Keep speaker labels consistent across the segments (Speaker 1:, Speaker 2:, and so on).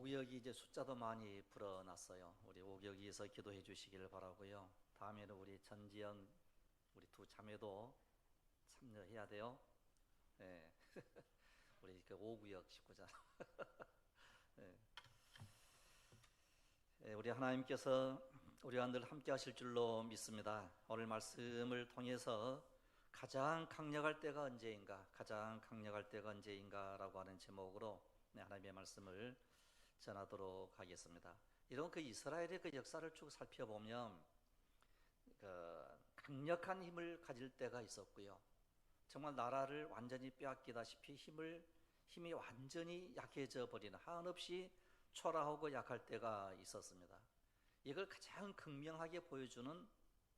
Speaker 1: 오구역이 이제 숫자도 많이 불어났어요. 우리 오구역에서 기도해 주시기를 바라고요. 다음에는 우리 전지현 우리 두 자매도 참여해야 돼요. 네. 우리 그 오구역 식구자. 네. 네, 우리 하나님께서 우리와 늘 함께 하실 줄로 믿습니다. 오늘 말씀을 통해서 가장 강력할 때가 언제인가, 가장 강력할 때가 언제인가라고 하는 제목으로 하나님의 말씀을 전하도록 하겠습니다. 이런 그 이스라엘의 그 역사를 쭉 살펴보면 그 강력한 힘을 가질 때가 있었고요. 정말 나라를 완전히 빼앗기다시피 힘이 완전히 약해져 버리는, 한없이 초라하고 약할 때가 있었습니다. 이걸 가장 극명하게 보여주는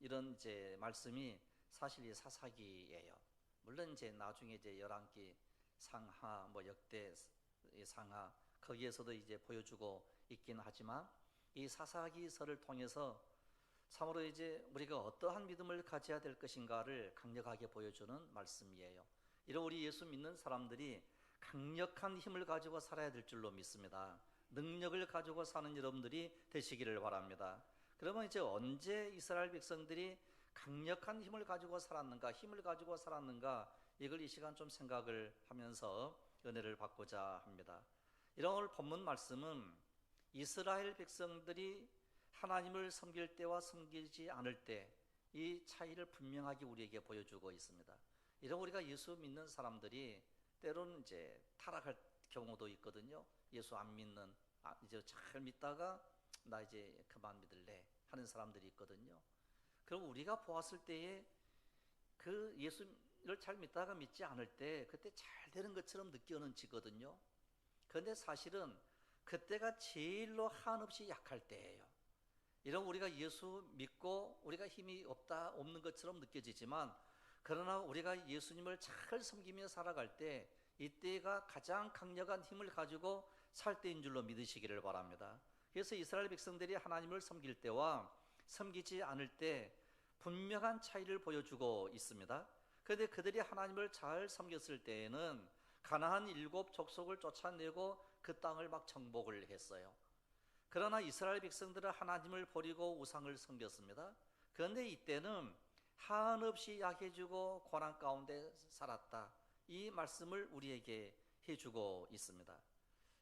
Speaker 1: 이런 이제 말씀이 사실 이 사사기예요. 물론 이제 나중에 이제 열왕기 상하, 뭐 역대 상하, 거기에서도 이제 보여주고 있긴 하지만 이 사사기서를 통해서 참으로 이제 우리가 어떠한 믿음을 가져야 될 것인가를 강력하게 보여주는 말씀이에요. 이런 우리 예수 믿는 사람들이 강력한 힘을 가지고 살아야 될 줄로 믿습니다. 능력을 가지고 사는 여러분들이 되시기를 바랍니다. 그러면 이제 언제 이스라엘 백성들이 강력한 힘을 가지고 살았는가, 힘을 가지고 살았는가, 이걸 이 시간 좀 생각을 하면서 은혜를 받고자 합니다. 이런 오늘 본문 말씀은 이스라엘 백성들이 하나님을 섬길 때와 섬기지 않을 때 이 차이를 분명하게 우리에게 보여주고 있습니다. 이런 우리가 예수 믿는 사람들이 때로는 이제 타락할 경우도 있거든요. 예수 안 믿는, 이제 잘 믿다가 나 이제 그만 믿을래 하는 사람들이 있거든요. 그럼 우리가 보았을 때에 그 예수를 잘 믿다가 믿지 않을 때 그때 잘 되는 것처럼 느껴지거든요. 그런데 사실은 그때가 제일로 한없이 약할 때예요. 이런 우리가 예수 믿고 우리가 힘이 없는 것처럼 느껴지지만, 그러나 우리가 예수님을 잘 섬기며 살아갈 때 이때가 가장 강력한 힘을 가지고 살 때인 줄로 믿으시기를 바랍니다. 그래서 이스라엘 백성들이 하나님을 섬길 때와 섬기지 않을 때 분명한 차이를 보여주고 있습니다. 그런데 그들이 하나님을 잘 섬겼을 때에는 가나안 7족속을 쫓아내고 그 땅을 막 정복을 했어요. 그러나 이스라엘 백성들은 하나님을 버리고 우상을 섬겼습니다. 그런데 이때는 한없이 약해지고 고난 가운데 살았다, 이 말씀을 우리에게 해주고 있습니다.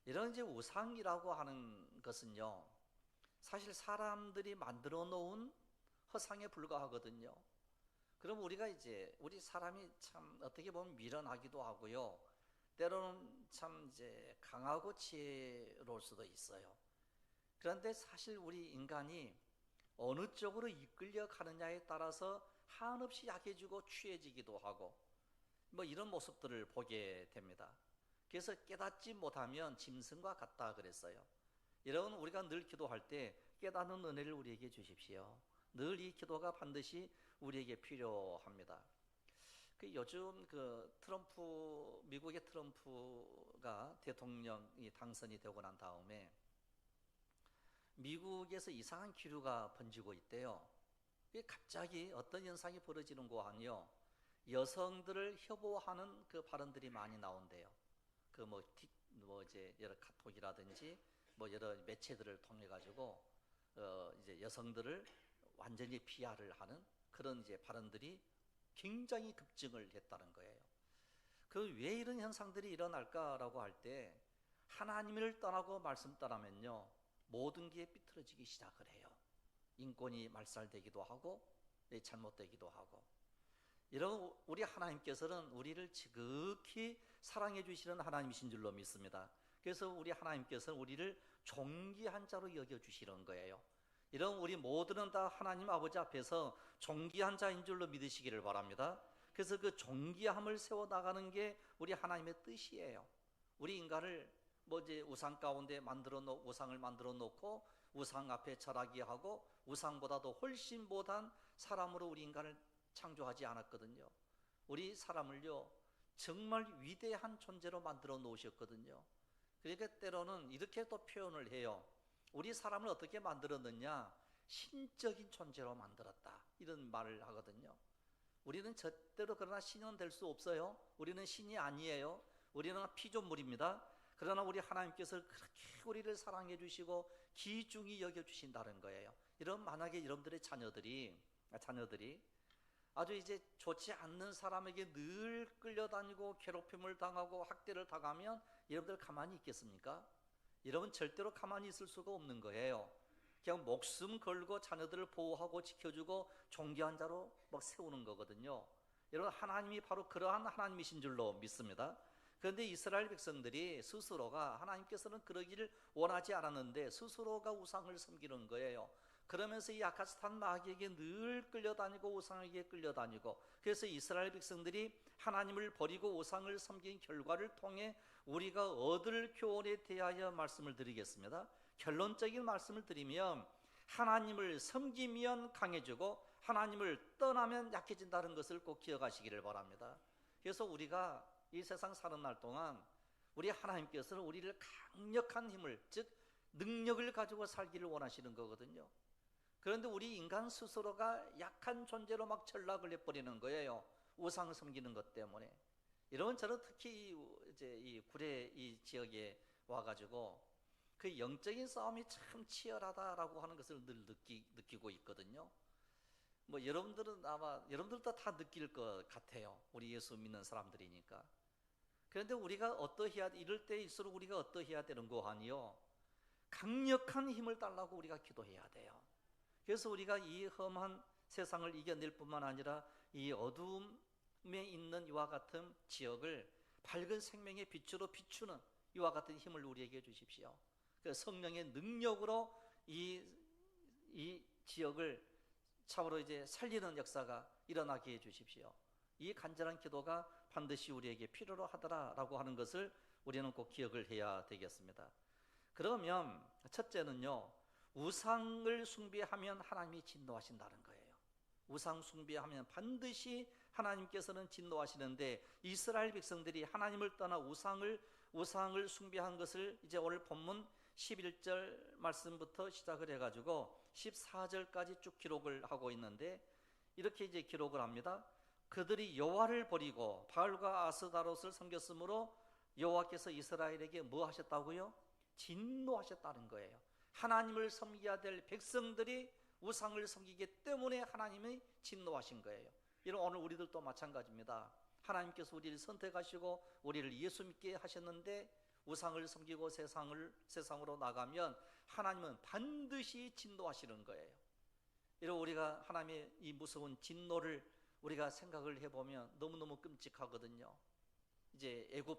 Speaker 1: 이런 이제 우상이라고 하는 것은요, 사실 사람들이 만들어 놓은 허상에 불과하거든요. 그럼 우리가 이제 우리 사람이 참 어떻게 보면 미련하기도 하고요, 때로는 참 이제 강하고 지혜로울 수도 있어요. 그런데 사실 우리 인간이 어느 쪽으로 이끌려 가느냐에 따라서 한없이 약해지고 취해지기도 하고 뭐 이런 모습들을 보게 됩니다. 그래서 깨닫지 못하면 짐승과 같다 그랬어요. 여러분, 우리가 늘 기도할 때 깨닫는 은혜를 우리에게 주십시오. 늘 이 기도가 반드시 우리에게 필요합니다. 요즘 미국의 트럼프가 대통령이 당선이 되고 난 다음에 미국에서 이상한 기류가 번지고 있대요. 갑자기 어떤 현상이 벌어지는고 하니요, 여성들을 혐오하는 그 발언들이 많이 나온대요. 이제 여러 카톡이라든지 뭐 여러 매체들을 통해 가지고 이제 여성들을 완전히 비하를 하는 그런 이제 발언들이 굉장히 급증을 했다는 거예요. 왜 이런 현상들이 일어날까라고 할 때, 하나님을 떠나고 말씀 떠나면요, 모든 게 삐뚤어지기 시작을 해요. 인권이 말살되기도 하고 잘못되기도 하고. 이런 우리 하나님께서는 우리를 지극히 사랑해 주시는 하나님이신 줄로 믿습니다. 그래서 우리 하나님께서는 우리를 존귀한 자로 여겨 주시는 거예요. 이런 우리 모두는 다 하나님 아버지 앞에서 존귀한 자인 줄로 믿으시기를 바랍니다. 그래서 그 존귀함을 세워나가는 게 우리 하나님의 뜻이에요. 우리 인간을 이제 우상 가운데 우상을 만들어 놓고 우상 앞에 절하게 하고 우상보다도 훨씬 못한 사람으로 우리 인간을 창조하지 않았거든요. 우리 사람을요, 정말 위대한 존재로 만들어 놓으셨거든요. 그러니까 때로는 이렇게 또 표현을 해요. 우리 사람을 어떻게 만들었느냐, 신적인 존재로 만들었다, 이런 말을 하거든요. 우리는 절대로 그러나 신은 될 수 없어요. 우리는 신이 아니에요. 우리는 피조물입니다. 그러나 우리 하나님께서 그렇게 우리를 사랑해 주시고 귀중히 여겨 주신다는 거예요. 이런 만약에 여러분들의 자녀들이 아주 이제 좋지 않는 사람에게 늘 끌려다니고 괴롭힘을 당하고 학대를 당하면 여러분들 가만히 있겠습니까? 여러분 절대로 가만히 있을 수가 없는 거예요. 그냥 목숨 걸고 자녀들을 보호하고 지켜주고 존귀한 자로 막 세우는 거거든요. 여러분, 하나님이 바로 그러한 하나님이신 줄로 믿습니다. 그런데 이스라엘 백성들이 스스로가, 하나님께서는 그러기를 원하지 않았는데 스스로가 우상을 섬기는 거예요. 그러면서 이 아카스탄 마귀에게 늘 끌려다니고 우상에게 끌려다니고, 그래서 이스라엘 백성들이 하나님을 버리고 우상을 섬긴 결과를 통해 우리가 얻을 교훈에 대하여 말씀을 드리겠습니다. 결론적인 말씀을 드리면, 하나님을 섬기면 강해지고 하나님을 떠나면 약해진다는 것을 꼭 기억하시기를 바랍니다. 그래서 우리가 이 세상 사는 날 동안 우리 하나님께서는 우리를 강력한 힘을, 즉 능력을 가지고 살기를 원하시는 거거든요. 그런데 우리 인간 스스로가 약한 존재로 막 전락을 해버리는 거예요. 우상을 섬기는 것 때문에. 이런 저는 특히 이제 이 구례 이 지역에 와가지고 그 영적인 싸움이 참 치열하다라고 하는 것을 늘 느끼고 있거든요. 뭐 여러분들은 아마 여러분들도 다 느낄 것 같아요. 우리 예수 믿는 사람들이니까. 그런데 우리가 어떠해야, 이럴 때일수록 우리가 어떠해야 되는 거 아니요? 강력한 힘을 달라고 우리가 기도해야 돼요. 그래서 우리가 이 험한 세상을 이겨낼 뿐만 아니라 이 어둠에 있는 이와 같은 지역을 밝은 생명의 빛으로 비추는 이와 같은 힘을 우리에게 주십시오. 그래서 성령의 능력으로 이 지역을 참으로 이제 살리는 역사가 일어나게 해 주십시오. 이 간절한 기도가 반드시 우리에게 필요로 하더라라고 하는 것을 우리는 꼭 기억을 해야 되겠습니다. 그러면 첫째는요, 우상을 숭배하면 하나님이 진노하신다는 거예요. 우상 숭배하면 반드시 하나님께서는 진노하시는데, 이스라엘 백성들이 하나님을 떠나 우상을 숭배한 것을 이제 오늘 본문 11절 말씀부터 시작을 해가지고 14절까지 쭉 기록을 하고 있는데, 이렇게 이제 기록을 합니다. 그들이 여호와를 버리고 바알과 아스다롯을 섬겼으므로 여호와께서 이스라엘에게 뭐 하셨다고요? 진노하셨다는 거예요. 하나님을 섬겨야 될 백성들이 우상을 섬기기 때문에 하나님이 진노하신 거예요. 이런 오늘 우리들도 마찬가지입니다. 하나님께서 우리를 선택하시고 우리를 예수 믿게 하셨는데 우상을 섬기고 세상으로 나가면 하나님은 반드시 진노하시는 거예요. 이런 우리가 하나님의 이 무서운 진노를 우리가 생각을 해보면 너무너무 끔찍하거든요. 이제 애굽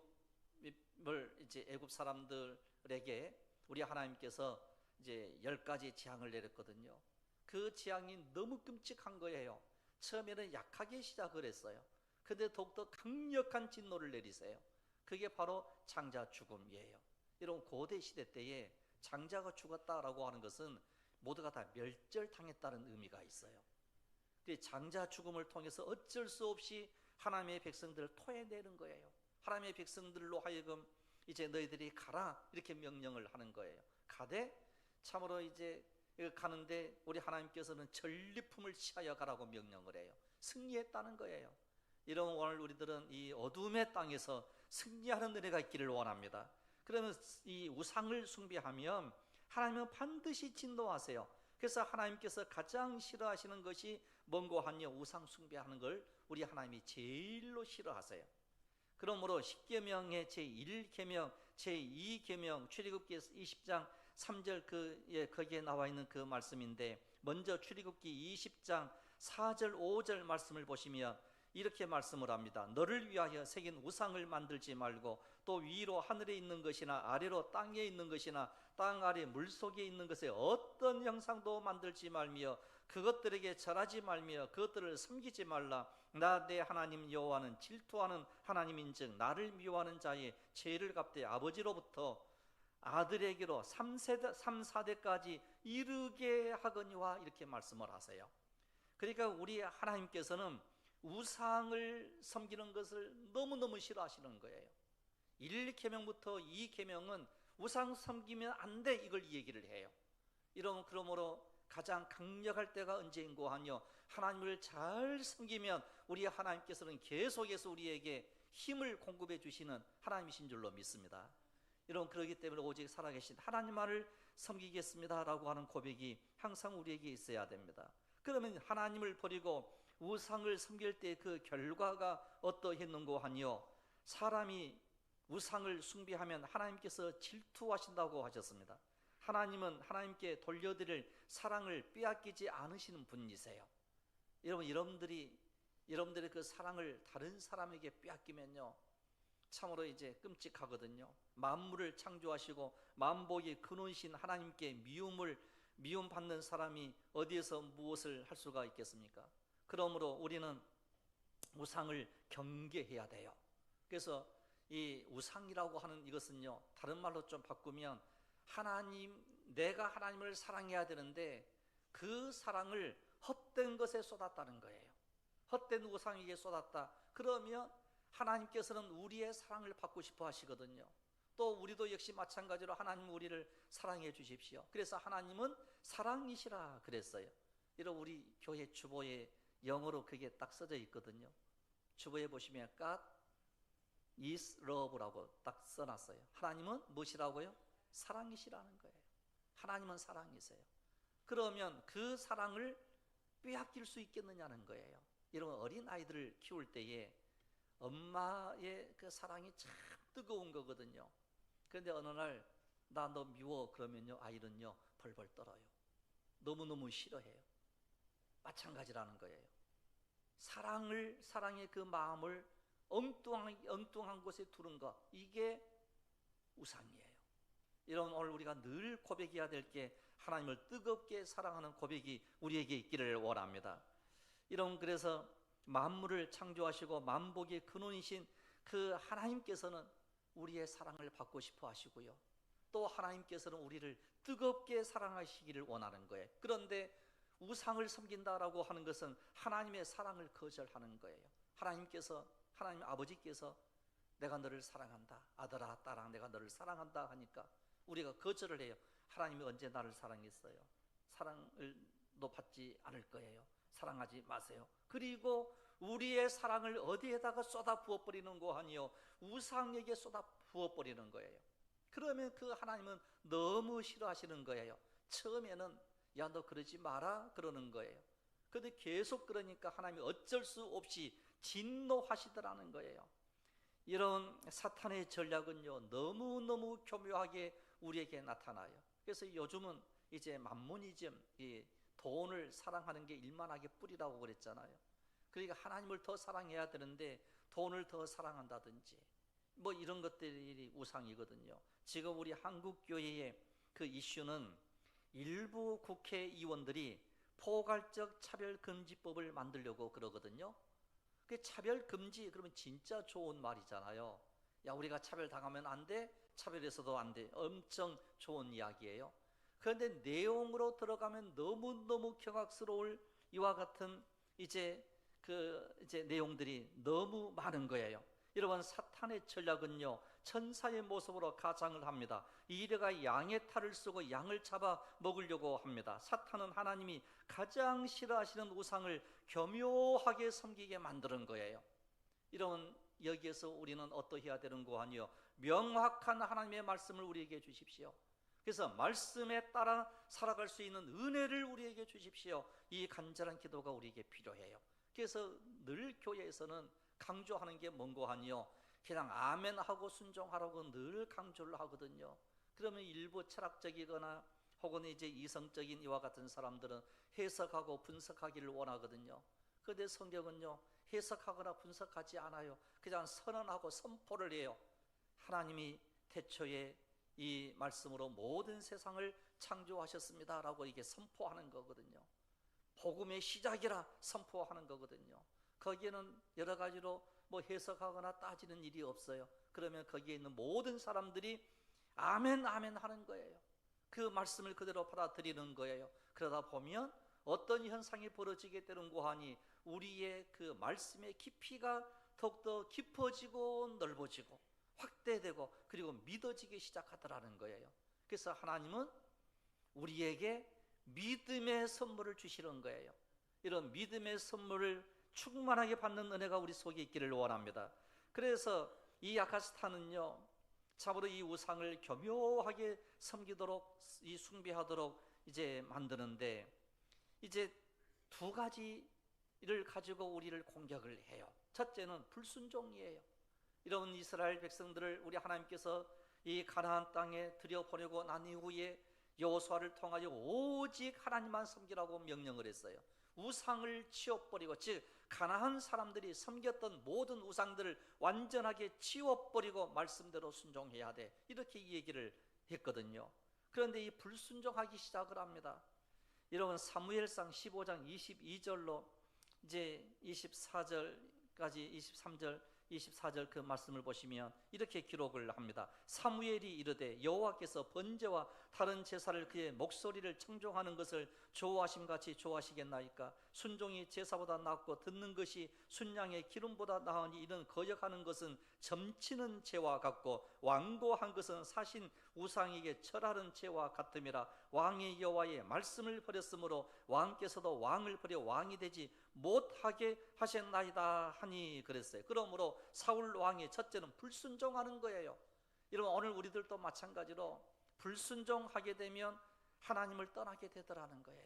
Speaker 1: 사람들에게 우리 하나님께서 이제 10가지 재앙을 내렸거든요. 그 재앙이 너무 끔찍한 거예요. 처음에는 약하게 시작을 했어요. 근데 더욱더 강력한 진노를 내리세요. 그게 바로 장자 죽음이에요. 이런 고대 시대 때에 장자가 죽었다라고 하는 것은 모두가 다 멸절당했다는 의미가 있어요. 장자 죽음을 통해서 어쩔 수 없이 하나님의 백성들을 토해내는 거예요. 하나님의 백성들로 하여금 이제 너희들이 가라 이렇게 명령을 하는 거예요. 가되 참으로 이제 가는데 우리 하나님께서는 전리품을 취하여 가라고 명령을 해요. 승리했다는 거예요. 이런 오늘 우리들은 이 어둠의 땅에서 승리하는 은혜가 있기를 원합니다. 그러면 이 우상을 숭배하면 하나님은 반드시 진노하세요. 그래서 하나님께서 가장 싫어하시는 것이 뭔고 하냐, 우상 숭배하는 걸 우리 하나님이 제일로 싫어하세요. 그러므로 십계명의 제1계명, 제2계명, 출애굽기 20장 3절 거기에 나와 있는 그 말씀인데, 먼저 출애굽기 20장 4절 5절 말씀을 보시면 이렇게 말씀을 합니다. 너를 위하여 새긴 우상을 만들지 말고 또 위로 하늘에 있는 것이나 아래로 땅에 있는 것이나 땅 아래 물속에 있는 것에 어떤 형상도 만들지 말며 그것들에게 절하지 말며 그것들을 섬기지 말라. 나 내 하나님 여호와는 질투하는 하나님인즉 나를 미워하는 자의 죄를 갚되 아버지로부터 아들에게로 3,4대까지 이르게 하거니와, 이렇게 말씀을 하세요. 그러니까 우리 하나님께서는 우상을 섬기는 것을 너무너무 싫어하시는 거예요. 1계명부터 2계명은 우상 섬기면 안 돼, 이걸 얘기를 해요. 그러므로 가장 강력할 때가 언제인고 하뇨, 하나님을 잘 섬기면 우리 하나님께서는 계속해서 우리에게 힘을 공급해 주시는 하나님이신 줄로 믿습니다. 이런 그러기 때문에 오직 살아계신 하나님만을 섬기겠습니다라고 하는 고백이 항상 우리에게 있어야 됩니다. 그러면 하나님을 버리고 우상을 섬길 때 그 결과가 어떠했는고 하니요, 사람이 우상을 숭배하면 하나님께서 질투하신다고 하셨습니다. 하나님은 하나님께 돌려드릴 사랑을 빼앗기지 않으시는 분이세요. 여러분들의 그 사랑을 다른 사람에게 빼앗기면요, 참으로 이제 끔찍하거든요. 만물을 창조하시고 만복의 근원이신 하나님께 미움받는 사람이 어디에서 무엇을 할 수가 있겠습니까? 그러므로 우리는 우상을 경계해야 돼요. 그래서 이 우상이라고 하는 이것은요, 다른 말로 좀 바꾸면 내가 하나님을 사랑해야 되는데 그 사랑을 헛된 것에 쏟았다는 거예요. 헛된 우상에게 쏟았다. 그러면 하나님께서는 우리의 사랑을 받고 싶어 하시거든요. 또 우리도 역시 마찬가지로 하나님 우리를 사랑해 주십시오. 그래서 하나님은 사랑이시라 그랬어요. 이런 우리 교회 주보에 영어로 그게 딱 써져 있거든요. 주보에 보시면 God is love라고 딱 써놨어요. 하나님은 무엇이라고요? 사랑이시라는 거예요. 하나님은 사랑이세요. 그러면 그 사랑을 빼앗길 수 있겠느냐는 거예요. 이런 어린 아이들을 키울 때에 엄마의 그 사랑이 참 뜨거운 거거든요. 그런데 어느 날 나 너 미워 그러면요, 아이는요 벌벌 떨어요. 너무너무 싫어해요. 마찬가지라는 거예요. 사랑의 그 마음을 엉뚱한 곳에 두는 것, 이게 우상이에요. 이런 오늘 우리가 늘 고백해야 될 게 하나님을 뜨겁게 사랑하는 고백이 우리에게 있기를 원합니다. 그래서 만물을 창조하시고 만복의 근원이신 그 하나님께서는 우리의 사랑을 받고 싶어 하시고요, 또 하나님께서는 우리를 뜨겁게 사랑하시기를 원하는 거예요. 그런데 우상을 섬긴다라고 하는 것은 하나님의 사랑을 거절하는 거예요. 하나님 아버지께서 내가 너를 사랑한다, 아들아 딸아 내가 너를 사랑한다 하니까 우리가 거절을 해요. 하나님이 언제 나를 사랑했어요? 사랑을 너 받지 않을 거예요. 사랑하지 마세요. 그리고 우리의 사랑을 어디에다가 쏟아 부어버리는고 하니요, 우상에게 쏟아 부어버리는 거예요. 그러면 그 하나님은 너무 싫어하시는 거예요. 처음에는 야 너 그러지 마라 그러는 거예요. 그런데 계속 그러니까 하나님이 어쩔 수 없이 진노하시더라는 거예요. 이런 사탄의 전략은요, 너무너무 교묘하게 우리에게 나타나요. 그래서 요즘은 이제 만모니즘, 이 돈을 사랑하는 게 일만하게 뿌리라고 그랬잖아요. 그러니까 하나님을 더 사랑해야 되는데 돈을 더 사랑한다든지 뭐 이런 것들이 우상이거든요. 지금 우리 한국교회의 그 이슈는 일부 국회의원들이 포괄적 차별금지법을 만들려고 그러거든요. 그 차별금지 그러면 진짜 좋은 말이잖아요. 야 우리가 차별당하면 안 돼, 차별해서도 안 돼, 엄청 좋은 이야기예요. 그런데 내용으로 들어가면 너무너무 경악스러울 이와 같은 이제 내용들이 너무 많은 거예요. 여러분, 사탄의 전략은요, 천사의 모습으로 가장을 합니다. 이래가 양의 탈을 쓰고 양을 잡아 먹으려고 합니다. 사탄은 하나님이 가장 싫어하시는 우상을 교묘하게 섬기게 만드는 거예요. 여기에서 우리는 어떠해야 되는고 하니요, 명확한 하나님의 말씀을 우리에게 주십시오. 그래서 말씀에 따라 살아갈 수 있는 은혜를 우리에게 주십시오. 이 간절한 기도가 우리에게 필요해요. 그래서 늘 교회에서는 강조하는 게 뭔고 하니요, 그냥 아멘하고 순종하라고 늘 강조를 하거든요. 그러면 일부 철학적이거나 혹은 이제 이성적인 이와 같은 사람들은 해석하고 분석하기를 원하거든요. 그런데 성경은요, 해석하거나 분석하지 않아요. 그냥 선언하고 선포를 해요. 하나님이 태초에 이 말씀으로 모든 세상을 창조하셨습니다 라고 이게 선포하는 거거든요. 복음의 시작이라 선포하는 거거든요. 거기에는 여러 가지로 뭐 해석하거나 따지는 일이 없어요. 그러면 거기에 있는 모든 사람들이 아멘 아멘 하는 거예요. 그 말씀을 그대로 받아들이는 거예요. 그러다 보면 어떤 현상이 벌어지게 되는고 하니 우리의 그 말씀의 깊이가 더욱더 깊어지고 넓어지고 확대되고 그리고 믿어지기 시작하더라는 거예요. 그래서 하나님은 우리에게 믿음의 선물을 주시는 거예요. 이런 믿음의 선물을 충만하게 받는 은혜가 우리 속에 있기를 원합니다. 그래서 이 아가스타는요, 참으로 이 우상을 교묘하게 섬기도록, 이 숭배하도록 이제 만드는데, 이제 두 가지를 가지고 우리를 공격을 해요. 첫째는 불순종이에요. 이런 이스라엘 백성들을 우리 하나님께서 이 가나안 땅에 들여보내고 난 이후에 여호수아를 통하여 오직 하나님만 섬기라고 명령을 했어요. 우상을 치워버리고, 즉 가나안 사람들이 섬겼던 모든 우상들을 완전하게 치워버리고 말씀대로 순종해야 돼, 이렇게 얘기를 했거든요. 그런데 이 불순종하기 시작을 합니다. 여러분 사무엘상 15장 22절로 이제 24절까지 23절 24절 그 말씀을 보시면 이렇게 기록을 합니다. 사무엘이 이르되 여호와께서 번제와 다른 제사를 그의 목소리를 청종하는 것을 좋아하심같이 좋아하시겠나이까? 순종이 제사보다 낫고 듣는 것이 순양의 기름보다 나으니 이는 거역하는 것은 점치는 죄와 같고 완고한 것은 사신 우상에게 절하는 죄와 같음이라. 왕의 여호와의 말씀을 버렸으므로 왕께서도 왕을 버려 왕이 되지 못하게 하셨나이다 하니 그랬어요. 그러므로 사울 왕의 첫째는 불순종하는 거예요. 여러분 오늘 우리들도 마찬가지로 불순종하게 되면 하나님을 떠나게 되더라는 거예요.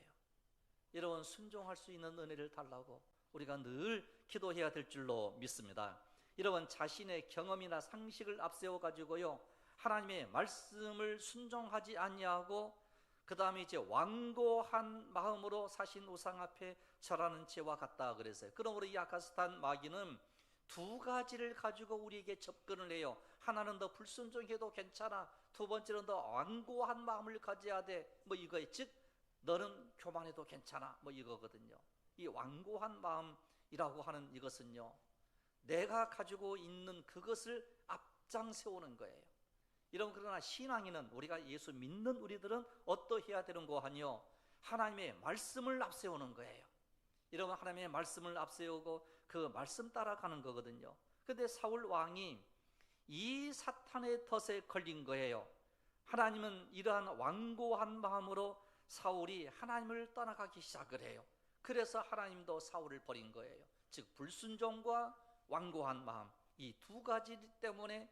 Speaker 1: 여러분 순종할 수 있는 은혜를 달라고 우리가 늘 기도해야 될 줄로 믿습니다. 여러분 자신의 경험이나 상식을 앞세워 가지고요 하나님의 말씀을 순종하지 아니하고 그 다음에 이제 완고한 마음으로 사신 우상 앞에 절하는 죄와 같다 그랬어요. 그러므로 이 아카스탄 마귀는 두 가지를 가지고 우리에게 접근을 해요. 하나는 더 불순종해도 괜찮아, 두 번째는 더 완고한 마음을 가져야 돼, 뭐 이거에, 즉 너는 교만해도 괜찮아, 뭐 이거거든요. 이 완고한 마음이라고 하는 이것은요 내가 가지고 있는 그것을 앞장 세우는 거예요. 여러분 그러나 신앙인은, 우리가 예수 믿는 우리들은 어떠해야 되는 거 하니요? 하나님의 말씀을 앞세우는 거예요. 여러분 하나님의 말씀을 앞세우고 그 말씀 따라가는 거거든요. 근데 사울 왕이 이 사탄의 덫에 걸린 거예요. 하나님은 이러한 완고한 마음으로 사울이 하나님을 떠나가기 시작을 해요. 그래서 하나님도 사울을 버린 거예요. 즉 불순종과 완고한 마음, 이 두 가지 때문에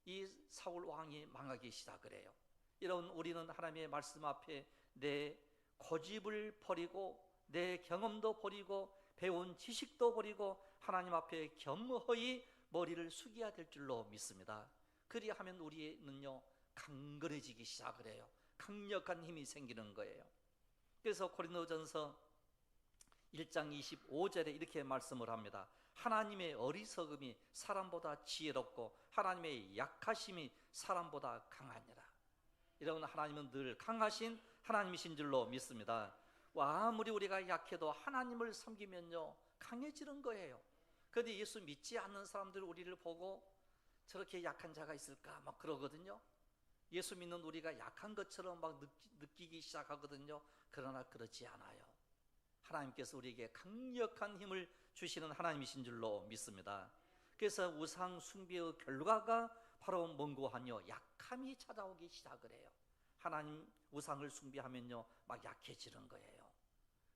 Speaker 1: 이 사울 왕이 망하기 시작을 해요. 여러분 우리는 하나님의 말씀 앞에 내 고집을 버리고 내 경험도 버리고 배운 지식도 버리고 하나님 앞에 겸허히 머리를 숙여야 될 줄로 믿습니다. 그리하면 우리는요 강건해지기 시작을 해요. 강력한 힘이 생기는 거예요. 그래서 고린도전서 1장 25절에 이렇게 말씀을 합니다. 하나님의 어리석음이 사람보다 지혜롭고 하나님의 약하심이 사람보다 강하니라. 여러분 하나님은 늘 강하신 하나님이신 줄로 믿습니다. 아무리 우리가 약해도 하나님을 섬기면요 강해지는 거예요. 그런데 예수 믿지 않는 사람들 우리를 보고 저렇게 약한 자가 있을까 막 그러거든요. 예수 믿는 우리가 약한 것처럼 막 느끼기 시작하거든요. 그러나 그렇지 않아요. 하나님께서 우리에게 강력한 힘을 주시는 하나님이신 줄로 믿습니다. 그래서 우상 숭배의 결과가 바로 뭔고 하며 약함이 찾아오기 시작을 해요. 하나님 우상을 숭배하면요 막 약해지는 거예요.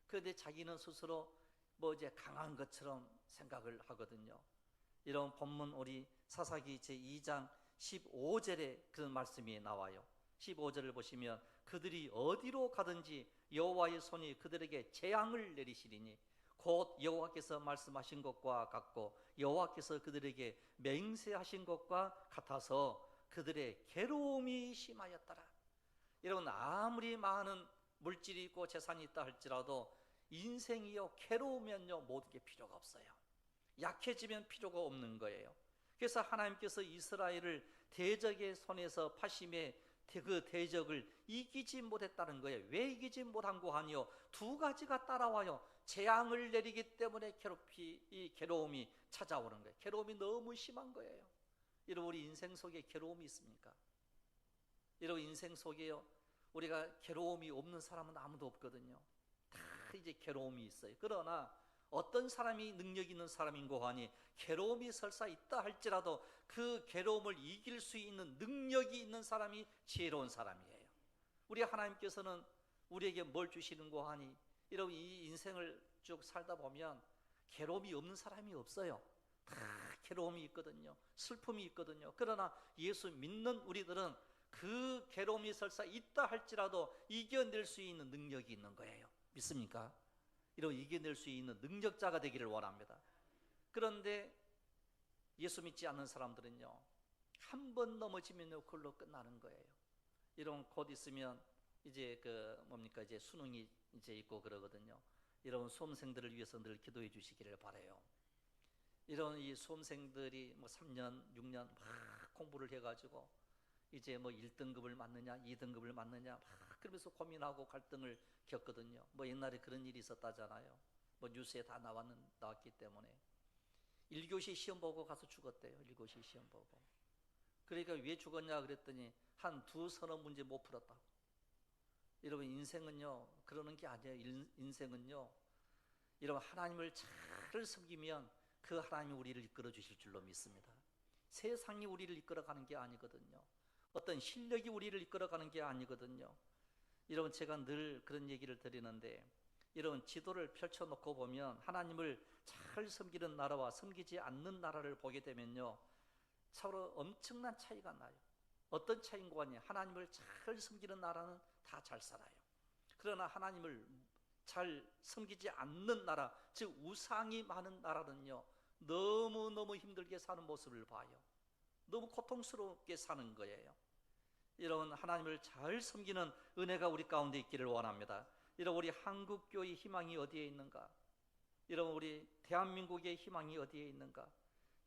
Speaker 1: 그런데 자기는 스스로 뭐 이제 강한 것처럼 생각을 하거든요. 이런 본문 우리 사사기 제2장 15절에 그런 말씀이 나와요. 15절을 보시면 그들이 어디로 가든지 여호와의 손이 그들에게 재앙을 내리시리니 곧 여호와께서 말씀하신 것과 같고 여호와께서 그들에게 맹세하신 것과 같아서 그들의 괴로움이 심하였더라. 여러분 아무리 많은 물질이 있고 재산이 있다 할지라도 인생이요 괴로우면요 모든 게 필요가 없어요. 약해지면 필요가 없는 거예요. 그래서 하나님께서 이스라엘을 대적의 손에서 파심해 그 대적을 이기지 못했다는 거예요. 왜 이기지 못한 거 아니요? 두 가지가 따라와요. 재앙을 내리기 때문에 이 괴로움이 찾아오는 거예요. 괴로움이 너무 심한 거예요. 여러분 우리 인생 속에 괴로움이 있습니까? 여러분 인생 속에요 우리가 괴로움이 없는 사람은 아무도 없거든요. 다 이제 괴로움이 있어요. 그러나 어떤 사람이 능력 있는 사람인고 하니 괴로움이 설사 있다 할지라도 그 괴로움을 이길 수 있는 능력이 있는 사람이 지혜로운 사람이에요. 우리 하나님께서는 우리에게 뭘 주시는고 하니 여러분 이 인생을 쭉 살다 보면 괴로움이 없는 사람이 없어요. 다 괴로움이 있거든요. 슬픔이 있거든요. 그러나 예수 믿는 우리들은 그 괴로움이 설사 있다 할지라도 이겨낼 수 있는 능력이 있는 거예요. 믿습니까? 이런 이겨낼 수 있는 능력자가 되기를 원합니다. 그런데 예수 믿지 않는 사람들은요, 한 번 넘어지면요 그걸로 끝나는 거예요. 이런 곧 있으면 이제 이제 수능이 이제 있고 그러거든요. 이런 수험생들을 위해서 늘 기도해 주시기를 바라요. 이런 이 수험생들이 뭐 3년, 6년 막 공부를 해가지고 이제 뭐 1등급을 맞느냐, 2등급을 맞느냐 막 그러면서 고민하고 갈등을 겪거든요. 뭐 옛날에 그런 일이 있었다잖아요. 뭐 뉴스에 다 나왔기 때문에 1교시 시험 보고 가서 죽었대요. 1교시 시험 보고. 그러니까 왜 죽었냐 그랬더니 한 두서너 문제 못 풀었다고. 여러분, 인생은요 그러는 게 아니에요. 인생은요, 여러분, 하나님을 잘 섬기면 그 하나님이 우리를 이끌어 주실 줄로 믿습니다. 세상이 우리를 이끌어가는 게 아니거든요. 어떤 실력이 우리를 이끌어가는 게 아니거든요. 여러분, 제가 늘 그런 얘기를 드리는데, 이런 지도를 펼쳐놓고 보면 하나님을 잘 섬기는 나라와 섬기지 않는 나라를 보게 되면요, 서로 엄청난 차이가 나요. 어떤 차이인가 하니, 하나님을 잘 섬기는 나라는 다 잘 살아요. 그러나 하나님을 잘 섬기지 않는 나라, 즉 우상이 많은 나라는요, 너무너무 힘들게 사는 모습을 봐요. 너무 고통스럽게 사는 거예요. 이런 하나님을 잘 섬기는 은혜가 우리 가운데 있기를 원합니다. 이런 우리 한국교회의 희망이 어디에 있는가? 이런 우리 대한민국의 희망이 어디에 있는가?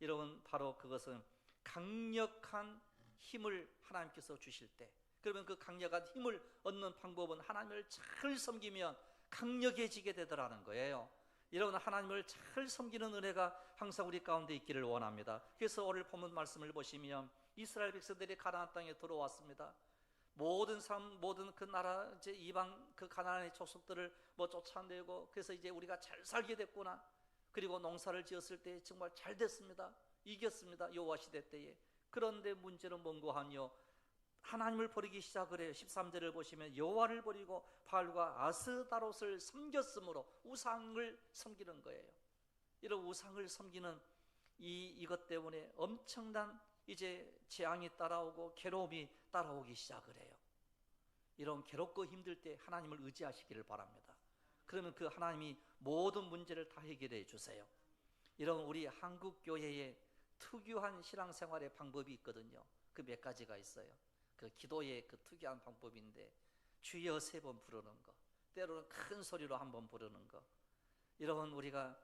Speaker 1: 여러분, 바로 그것은 강력한 힘을 하나님께서 주실 때, 그러면 그 강력한 힘을 얻는 방법은 하나님을 잘 섬기면 강력해지게 되더라는 거예요. 여러분, 하나님을 잘 섬기는 은혜가 항상 우리 가운데 있기를 원합니다. 그래서 오늘 본문 말씀을 보시면 이스라엘 백성들이 가나안 땅에 들어왔습니다. 모든 그 나라, 이제 이방 그 가나안의 족속들을 뭐 쫓아내고, 그래서 이제 우리가 잘 살게 됐구나. 그리고 농사를 지었을 때 정말 잘 됐습니다. 이겼습니다. 여호와 시대 때에. 그런데 문제는 뭔가 하니요, 하나님을 버리기 시작을 해요. 13절을 보시면 여호와를 버리고 바알과 아스다롯을 섬겼으므로 우상을 섬기는 거예요. 이런 우상을 섬기는 이것 때문에 엄청난 이제 재앙이 따라오고 괴로움이 따라오기 시작을 해요. 이런 괴롭고 힘들 때 하나님을 의지하시기를 바랍니다. 그러면 그 하나님이 모든 문제를 다 해결해 주세요. 이런 우리 한국 교회의 특유한 신앙생활의 방법이 있거든요. 그 몇 가지가 있어요. 그 기도의 그 특이한 방법인데, 주여 3번 부르는 거, 때로는 큰 소리로 1번 부르는 거. 여러분, 우리가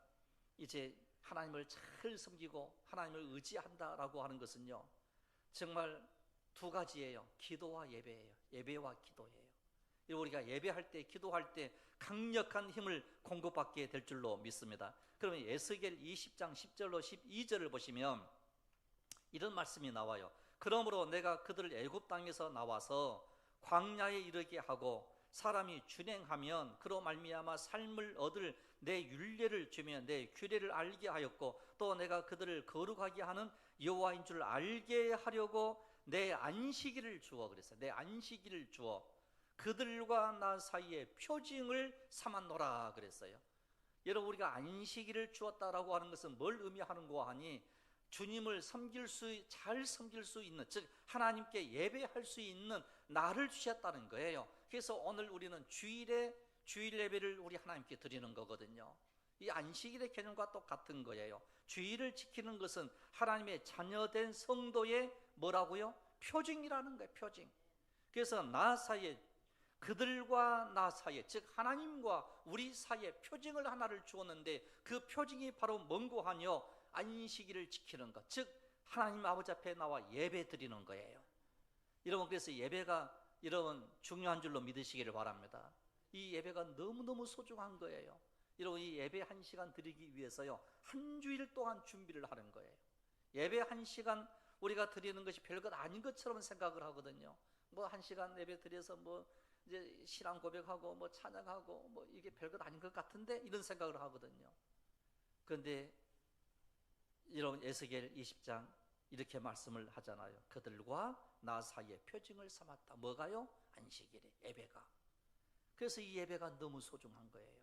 Speaker 1: 이제 하나님을 잘 섬기고 하나님을 의지한다라고 하는 것은요, 정말 2가지예요. 기도와 예배예요. 예배와 기도예요. 우리가 예배할 때, 기도할 때 강력한 힘을 공급받게 될 줄로 믿습니다. 그러면 에스겔 20장 10절로 12절을 보시면 이런 말씀이 나와요. 그러므로 내가 그들을 애굽 땅에서 나와서 광야에 이르게 하고 사람이 준행하면 그로 말미암아 삶을 얻을 내 율례를 주며 내 규례를 알게 하였고, 또 내가 그들을 거룩하게 하는 여호와인 줄 알게 하려고 내 안식일을 주어, 그랬어요. 내 안식일을 주어 그들과 나 사이에 표징을 삼았노라 그랬어요. 여러분, 우리가 안식일을 주었다라고 하는 것은 뭘 의미하는가 하니, 주님을 잘 섬길 수 있는, 즉 하나님께 예배할 수 있는 날을 주셨다는 거예요. 그래서 오늘 우리는 주일 예배를 우리 하나님께 드리는 거거든요. 이 안식일의 개념과 똑같은 거예요. 주일을 지키는 것은 하나님의 자녀된 성도의 뭐라고요? 표징이라는 거예요. 표징. 그래서 나 사이에, 그들과 나 사이에, 즉 하나님과 우리 사이에 표징을 하나를 주었는데, 그 표징이 바로 뭔고 하뇨? 안식일을 지키는 것, 즉 하나님 아버지 앞에 나와 예배 드리는 거예요. 여러분, 그래서 예배가 여러분 중요한 줄로 믿으시기를 바랍니다. 이 예배가 너무너무 소중한 거예요. 여러분, 이 예배 1시간 드리기 위해서요, 한 주일 동안 준비를 하는 거예요. 예배 1시간 우리가 드리는 것이 별것 아닌 것처럼 생각을 하거든요. 뭐 1시간 예배 드려서 뭐 이제 신앙 고백하고 뭐 찬양하고 뭐 이게 별것 아닌 것 같은데, 이런 생각을 하거든요. 그런데 여러분, 에스겔 20장 이렇게 말씀을 하잖아요. 그들과 나 사이에 표징을 삼았다. 뭐가요? 안식일에, 예배가. 그래서 이 예배가 너무 소중한 거예요.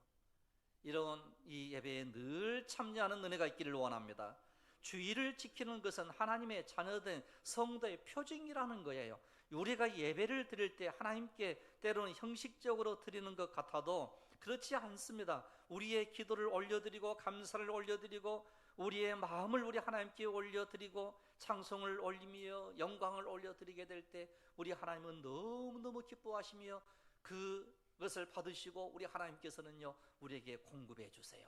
Speaker 1: 이런 이 예배에 늘 참여하는 은혜가 있기를 원합니다. 주의를 지키는 것은 하나님의 자녀된 성도의 표징이라는 거예요. 우리가 예배를 드릴 때 하나님께 때로는 형식적으로 드리는 것 같아도 그렇지 않습니다. 우리의 기도를 올려드리고 감사를 올려드리고 우리의 마음을 우리 하나님께 올려드리고 찬송을 올리며 영광을 올려드리게 될 때 우리 하나님은 너무너무 기뻐하시며 그것을 받으시고 우리 하나님께서는요 우리에게 공급해 주세요.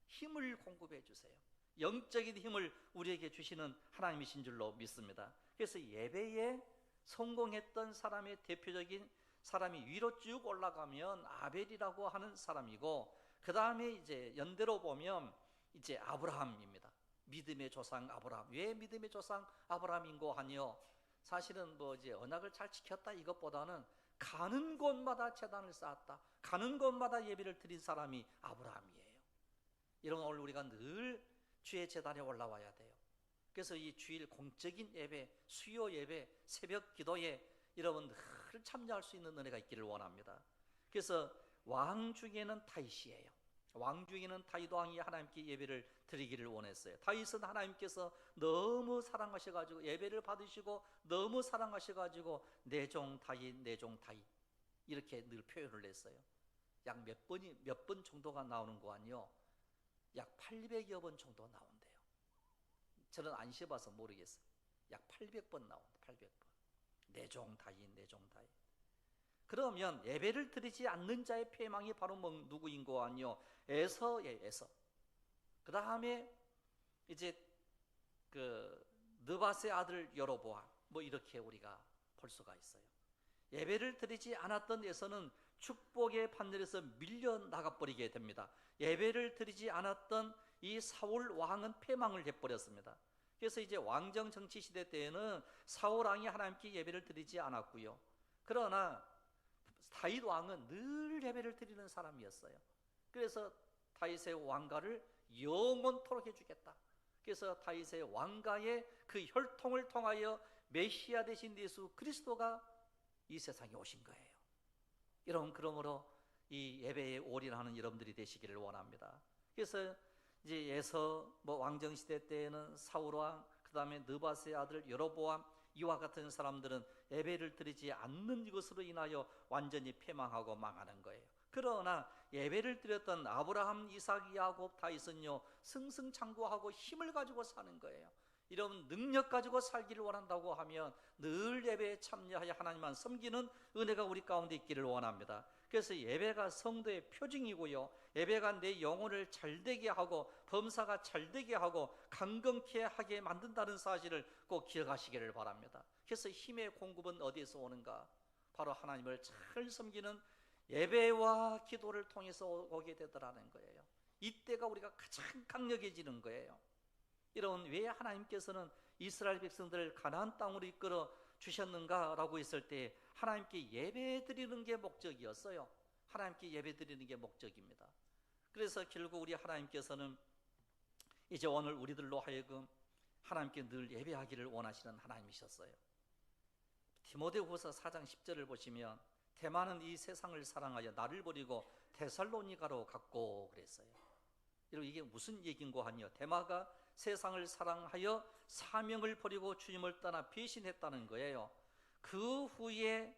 Speaker 1: 힘을 공급해 주세요. 영적인 힘을 우리에게 주시는 하나님이신 줄로 믿습니다. 그래서 예배에 성공했던 사람의 대표적인 사람이 위로 쭉 올라가면 아벨이라고 하는 사람이고, 그 다음에 이제 연대로 보면 이제 아브라함입니다. 믿음의 조상 아브라함. 왜 믿음의 조상 아브라함인고 하니요, 사실은 뭐 이제 언약을 잘 지켰다 이것보다는 가는 곳마다 제단을 쌓았다, 가는 곳마다 예배를 드린 사람이 아브라함이에요. 이런 오늘 우리가 늘 주의 제단에 올라와야 돼요. 그래서 이 주일 공적인 예배, 수요 예배, 새벽 기도에 여러분 늘 참여할 수 있는 은혜가 있기를 원합니다. 그래서 왕 중에는 다윗이에요. 왕 중에는 다윗 왕이 하나님께 예배를 드리기를 원했어요. 다윗은 하나님께서 너무 사랑하셔가지고 예배를 받으시고 너무 사랑하셔가지고 내 종 다윗, 내 종 다윗 이렇게 늘 표현을 했어요. 약 몇 번 정도가 나오는 거 아니요? 약 800여 번 정도 나온대요. 저는 안 쉬어봐서 모르겠어요. 약 800번 나온다. 800번. 내 종 다윗, 내 종 다윗. 그러면 예배를 드리지 않는 자의 패망이 바로 누구인고 아니요? 에서의 에서. 그 다음에 이제 그 느밧의 아들 여로보암, 뭐 이렇게 우리가 볼 수가 있어요. 예배를 드리지 않았던 에서는 축복의 판넬에서 밀려나가 버리게 됩니다. 예배를 드리지 않았던 이 사울 왕은 패망을 해버렸습니다. 그래서 이제 왕정 정치 시대 때에는 사울 왕이 하나님께 예배를 드리지 않았고요. 그러나 다윗 왕은 늘 예배를 드리는 사람이었어요. 그래서 다윗의 왕가를 영원토록 해주겠다. 그래서 다윗의 왕가의 그 혈통을 통하여 메시아 되신 예수 그리스도가 이 세상에 오신 거예요. 여러분, 그러므로 이 예배에 올인하는 여러분들이 되시기를 원합니다. 그래서 이제 에서 뭐 왕정 시대 때에는 사울 왕, 그 다음에 느밧의 아들 여로보암, 이와 같은 사람들은 예배를 드리지 않는 것으로 인하여 완전히 패망하고 망하는 거예요. 그러나 예배를 드렸던 아브라함, 이삭, 야곱, 다윗은요 승승장구하고 힘을 가지고 사는 거예요. 이런 능력 가지고 살기를 원한다고 하면 늘 예배에 참여하여 하나님만 섬기는 은혜가 우리 가운데 있기를 원합니다. 그래서 예배가 성도의 표징이고요, 예배가 내 영혼을 잘되게 하고 범사가 잘되게 하고 강건케 하게 만든다는 사실을 꼭 기억하시기를 바랍니다. 그래서 힘의 공급은 어디에서 오는가? 바로 하나님을 잘 섬기는 예배와 기도를 통해서 오게 되더라는 거예요. 이때가 우리가 가장 강력해지는 거예요. 이런 왜 하나님께서는 이스라엘 백성들을 가나안 땅으로 이끌어 주셨는가라고 했을 때 하나님께 예배 드리는 게 목적이었어요. 하나님께 예배 드리는 게 목적입니다. 그래서 결국 우리 하나님께서는 이제 오늘 우리들로 하여금 하나님께 늘 예배하기를 원하시는 하나님이셨어요. 디모데후서 4장 10절을 보시면 대만은 이 세상을 사랑하여 나를 버리고 데살로니가로 갔고 그랬어요. 여러분, 이게 무슨 얘기인고 하니요, 대마가 세상을 사랑하여 사명을 버리고 주님을 떠나 배신했다는 거예요. 그 후에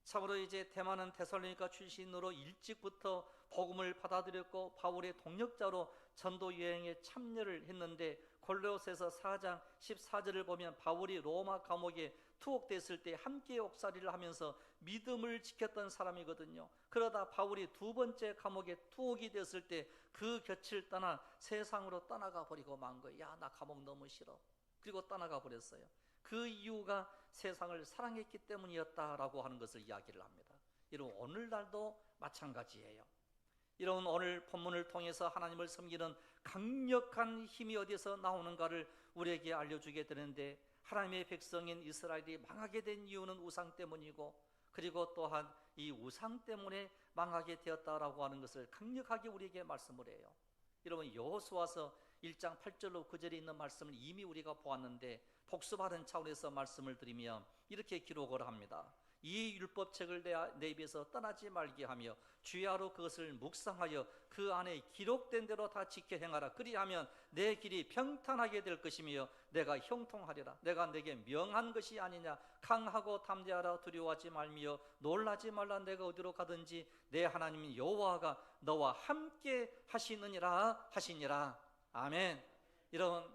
Speaker 1: 참으로 이제 대만은 데살로니가 출신으로 일찍부터 복음을 받아들였고 바울의 동역자로 전도 여행에 참여를 했는데, 골로새서 4장 14절을 보면 바울이 로마 감옥에 투옥됐을 때 함께 옥살이를 하면서 믿음을 지켰던 사람이거든요. 그러다 바울이 두 번째 감옥에 투옥이 됐을 때 그 곁을 떠나 세상으로 떠나가 버리고 만 거예요. 야, 나 감옥 너무 싫어. 그리고 떠나가 버렸어요. 그 이유가 세상을 사랑했기 때문이었다라고 하는 것을 이야기를 합니다. 이런 오늘날도 마찬가지예요. 이런 오늘 본문을 통해서 하나님을 섬기는 강력한 힘이 어디서 나오는가를 우리에게 알려주게 되는데, 하나님의 백성인 이스라엘이 망하게 된 이유는 우상 때문이고, 그리고 또한 이 우상 때문에 망하게 되었다라고 하는 것을 강력하게 우리에게 말씀을 해요. 여러분, 여호수아서 1장 8절로 9절에 있는 말씀을 이미 우리가 보았는데 복습하는 차원에서 말씀을 드리면 이렇게 기록을 합니다. 이 율법책을 내 입에서 떠나지 말게 하며 주야로 그것을 묵상하여 그 안에 기록된 대로 다 지켜 행하라. 그리하면 내 길이 평탄하게 될 것이며 내가 형통하리라. 내가 내게 명한 것이 아니냐. 강하고 담대하라. 두려워하지 말며 놀라지 말라. 내가 어디로 가든지 내 하나님 여호와가 너와 함께 하시느니라 하시니라. 아멘. 이런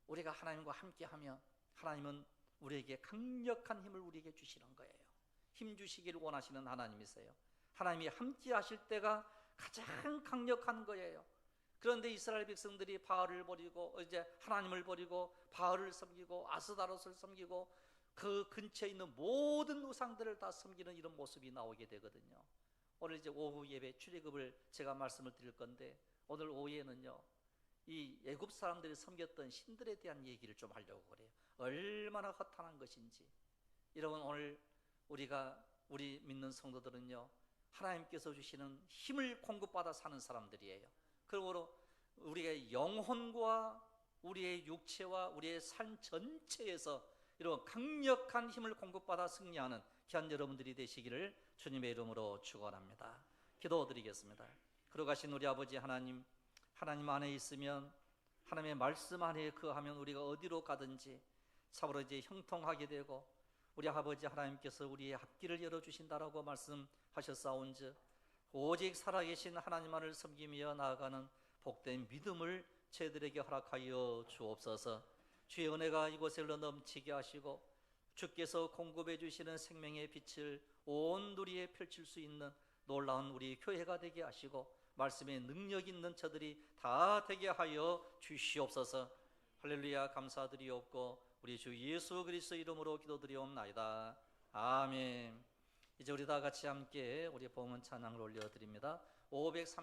Speaker 1: 우리가 하나님과 함께하면 하나님은 우리에게 강력한 힘을 우리에게 주시는 거예요. 힘 주시기를 원하시는 하나님이세요. 하나님이 함께 하실 때가 가장 강력한 거예요. 그런데 이스라엘 백성들이 바알을 버리고 이제 하나님을 버리고 바알을 섬기고 아스다롯을 섬기고 그 근처에 있는 모든 우상들을 다 섬기는 이런 모습이 나오게 되거든요. 오늘 이제 오후 예배 출애굽을 제가 말씀을 드릴 건데 오늘 오후에는요 이 애굽 사람들이 섬겼던 신들에 대한 얘기를 좀 하려고 그래요. 얼마나 허탄한 것인지. 여러분 오늘 우리 믿는 성도들은요 하나님께서 주시는 힘을 공급받아 사는 사람들이에요. 그러므로 우리의 영혼과 우리의 육체와 우리의 삶 전체에서 이런 강력한 힘을 공급받아 승리하는 귀한 여러분들이 되시기를 주님의 이름으로 축원합니다. 기도드리겠습니다. 걸어가신 우리 아버지 하나님 안에 있으면 하나님의 말씀 안에 거하면 우리가 어디로 가든지 참으로 이제 형통하게 되고 우리 아버지 하나님께서 우리의 앞길을 열어주신다라고 말씀하셨사온즉 오직 살아계신 하나님만을 섬기며 나아가는 복된 믿음을 저희들에게 허락하여 주옵소서. 주의 은혜가 이곳에 넘치게 하시고 주께서 공급해 주시는 생명의 빛을 온 누리에 펼칠 수 있는 놀라운 우리 교회가 되게 하시고 말씀에 능력 있는 저들이 다 되게 하여 주시옵소서. 할렐루야. 감사드리옵고 우리 주 예수 그리스도 이름으로 기도드리옵나이다. 아멘. 이제 우리 다 같이 함께 우리 봉헌 찬양을 올려드립니다. 530